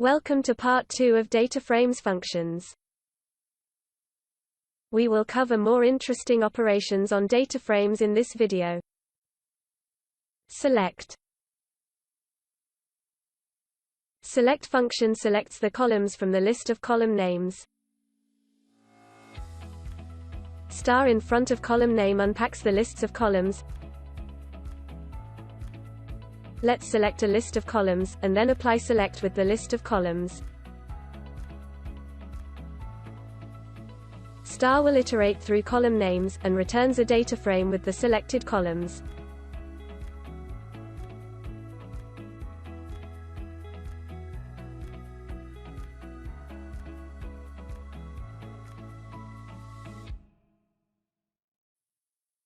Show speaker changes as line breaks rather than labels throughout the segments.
Welcome to Part 2 of DataFrames functions. We will cover more interesting operations on DataFrames in this video. Select. Select function selects the columns from the list of column names. Star in front of column name unpacks the lists of columns. Let's select a list of columns, and then apply select with the list of columns. Star will iterate through column names, and returns a data frame with the selected columns.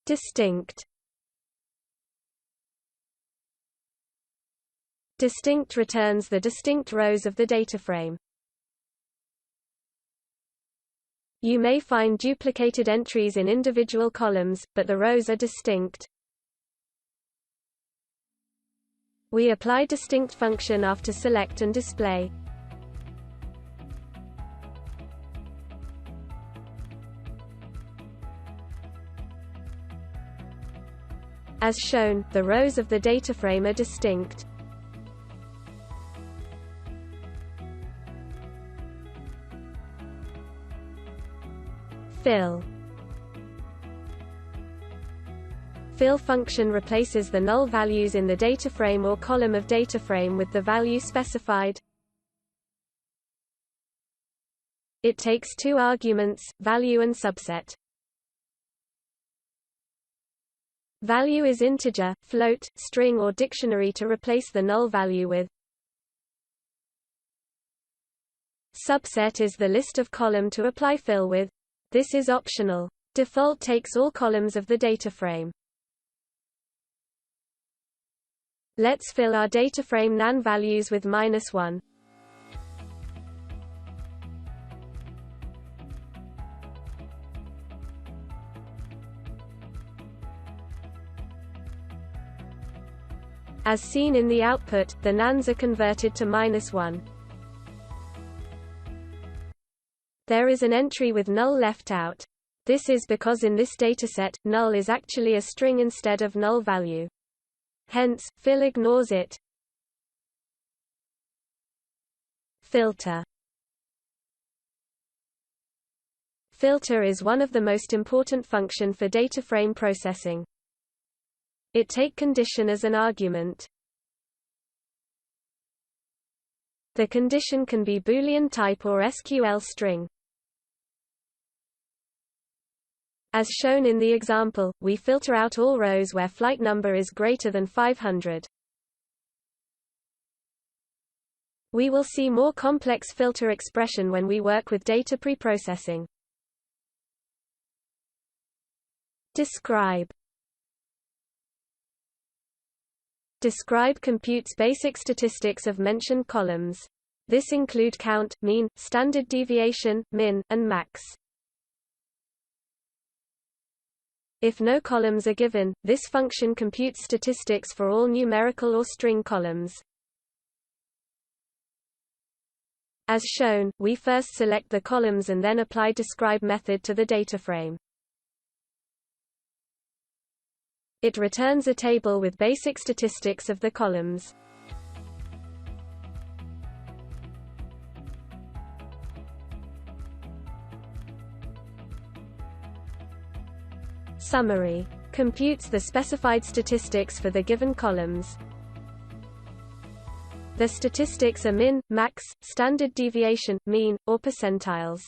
Distinct. Distinct returns the distinct rows of the data frame. You may find duplicated entries in individual columns, but the rows are distinct. We apply distinct function after select and display. As shown, the rows of the data frame are distinct. Fill. Fill function replaces the null values in the data frame or column of data frame with the value specified. It takes two arguments, value and subset. Value is integer, float, string or dictionary to replace the null value with. Subset is the list of column to apply fill with. This is optional. Default takes all columns of the data frame. Let's fill our data frame nan values with -1. As seen in the output, the nans are converted to -1. There is an entry with null left out. This is because in this dataset, null is actually a string instead of null value. Hence, fill ignores it. Filter. Filter is one of the most important function for data frame processing. It take condition as an argument. The condition can be Boolean type or SQL string. As shown in the example, we filter out all rows where flight number is greater than 500. We will see more complex filter expression when we work with data preprocessing. Describe. Describe computes basic statistics of mentioned columns. This include count, mean, standard deviation, min, and max. If no columns are given, this function computes statistics for all numerical or string columns. As shown, we first select the columns and then apply describe method to the data frame. It returns a table with basic statistics of the columns. Summary. Computes the specified statistics for the given columns. The statistics are min, max, standard deviation, mean, or percentiles.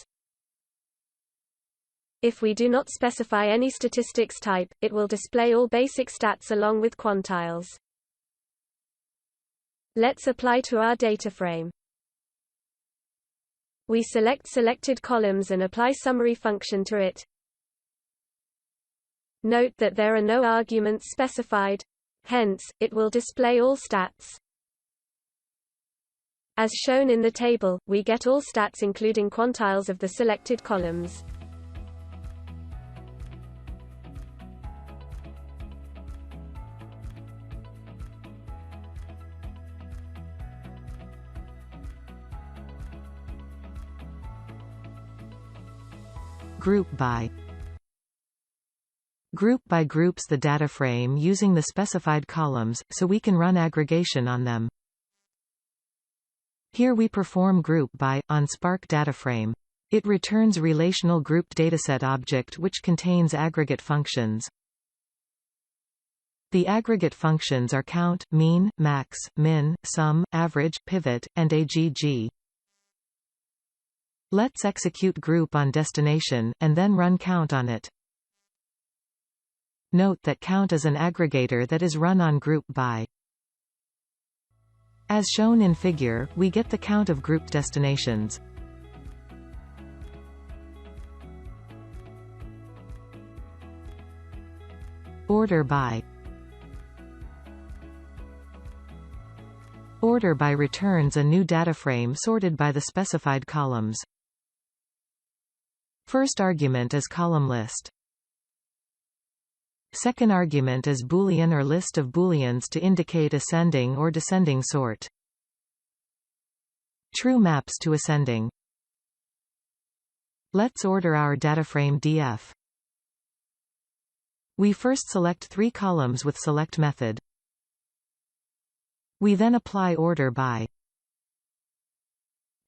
If we do not specify any statistics type, it will display all basic stats along with quantiles. Let's apply to our data frame. We select selected columns and apply summary function to it. Note that there are no arguments specified. Hence, it will display all stats. As shown in the table, we get all stats including quantiles of the selected columns.
Group by. Group by groups the data frame using the specified columns, so we can run aggregation on them. Here we perform group by on Spark DataFrame. It returns relational grouped dataset object which contains aggregate functions. The aggregate functions are count, mean, max, min, sum, average, pivot, and agg. Let's execute group on destination, and then run count on it. Note that count is an aggregator that is run on group by. As shown in figure, we get the count of grouped destinations. Order by. Order by returns a new data frame sorted by the specified columns. First argument is column list. Second argument is Boolean or list of Booleans to indicate ascending or descending sort. True maps to ascending. Let's order our dataframe df. We first select 3 columns with select method. We then apply order by.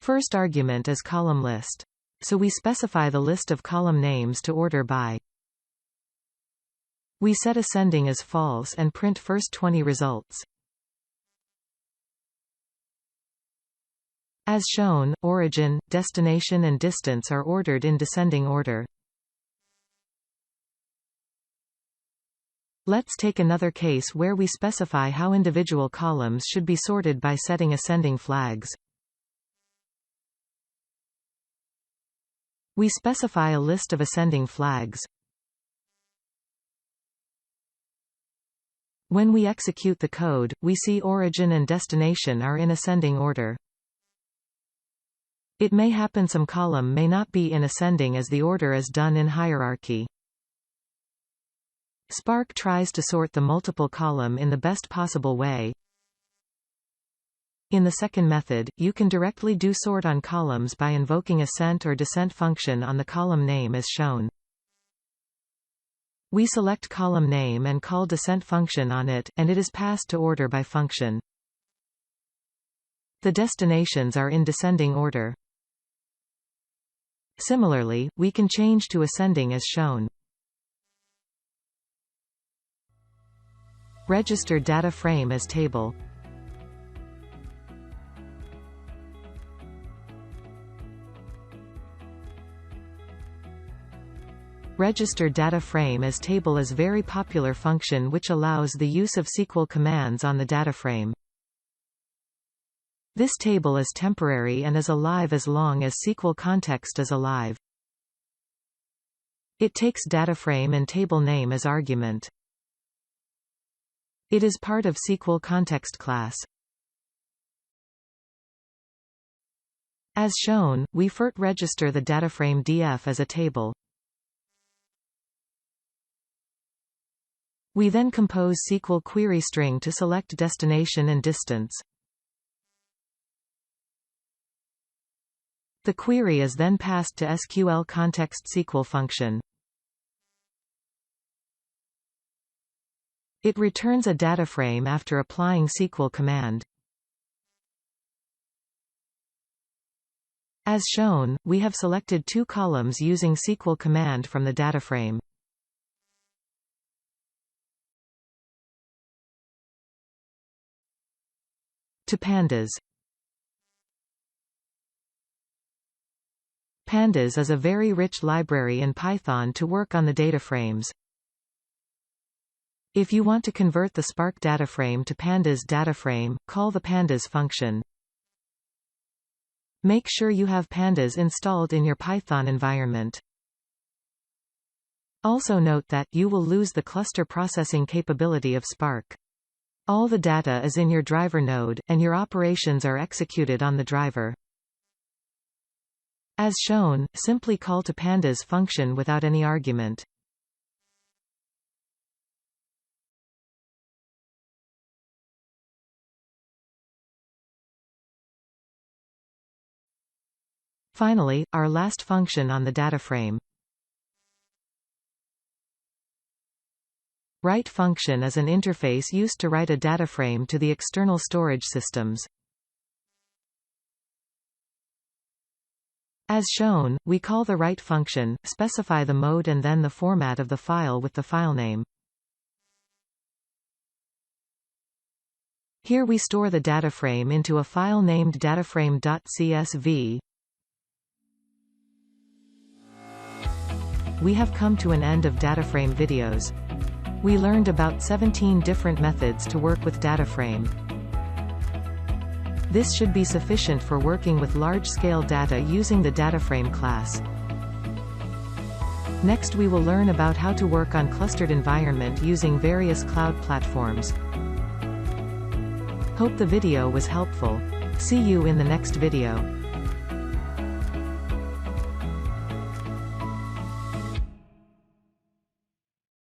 First argument is column list. So we specify the list of column names to order by. We set ascending as false and print first 20 results. As shown, origin, destination and distance are ordered in descending order. Let's take another case where we specify how individual columns should be sorted by setting ascending flags. We specify a list of ascending flags. When we execute the code, we see origin and destination are in ascending order. It may happen some column may not be in ascending as the order is done in hierarchy. Spark tries to sort the multiple column in the best possible way. In the second method, you can directly do sort on columns by invoking ascent or descent function on the column name as shown. We select column name and call descent function on it, and it is passed to order by function. The destinations are in descending order. Similarly, we can change to ascending as shown. Register data frame as table. Register data frame as table is very popular function which allows the use of SQL commands on the data frame. This table is temporary and is alive as long as SQL context is alive. It takes data frame and table name as argument. It is part of SQL context class. As shown, we first register the dataframe df as a table. We then compose SQL query string to select destination and distance. The query is then passed to SQL context SQL function. It returns a data frame after applying SQL command. As shown, we have selected 2 columns using SQL command from the data frame. To Pandas. Pandas is a very rich library in Python to work on the data frames. If you want to convert the Spark dataframe to Pandas dataframe, call the Pandas function. Make sure you have Pandas installed in your Python environment. Also note that you will lose the cluster processing capability of Spark. All the data is in your driver node, and your operations are executed on the driver. As shown, simply call to Pandas function without any argument. Finally, our last function on the data frame. Write function is an interface used to write a data frame to the external storage systems. As shown, we call the write function, specify the mode and then the format of the file with the file name. Here we store the data frame into a file named dataframe.csv. We have come to an end of DataFrame videos. We learned about 17 different methods to work with DataFrame. This should be sufficient for working with large-scale data using the DataFrame class. Next we will learn about how to work on clustered environment using various cloud platforms. Hope the video was helpful. See you in the next video.